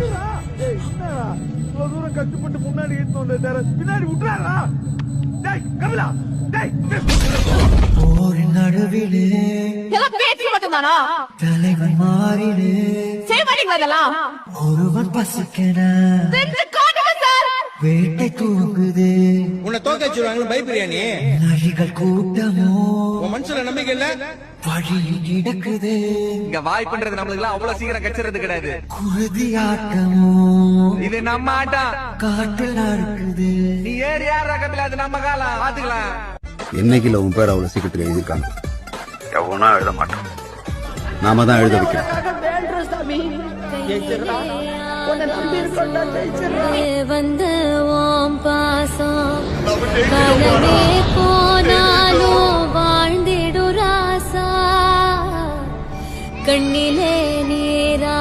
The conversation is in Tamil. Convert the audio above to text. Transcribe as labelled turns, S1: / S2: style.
S1: இவ்வளவு தூரம் கஷ்டப்பட்டு முன்னாடி பின்னாடி விட்டுறாரா? கமலா
S2: போரின் நடுவிலே
S3: பேச்சு மட்டும்தானா?
S2: தலைவன் மாறினே
S3: செய்ய மாட்டீங்களா இதெல்லாம்?
S2: ஒருவன் பசிக்கன
S3: சார்
S2: வேட்டை தூங்குது.
S4: உன்னை தோக்க வச்சிருவாங்க பயப்பிரியா நீ?
S2: நரிகள் கூட்டமோ
S4: உன் மனசுல நம்பிக்கை இல்ல?
S2: வழியில் கிடக்குது.
S5: இங்க வாய்ப்புன்றது நம்மளுக்கு எல்லாம் அவ்வளவு சீக்கிரம் கச்சிறது கிடையாது.
S2: குருதி ஆட்டமோ
S5: இது நம்ம ஆட்டம்.
S2: காட்டில் நடக்குது.
S5: நீ ஏறி யார் ரகத்துல அது நம்ம காலம் பாத்துக்கலாம்.
S6: என்னைக்கு உன் பேர் அவ்வளவு சீக்கிரத்தில் எழுதியிருக்காங்க? எவனா எழுத மாட்டான், நாம தான் எழுத வைக்கிறோம்.
S7: வந்த ஓம் பாசம் காலமே போனாலும் வாழ்ந்திடு ராசா கண்ணிலே நீரா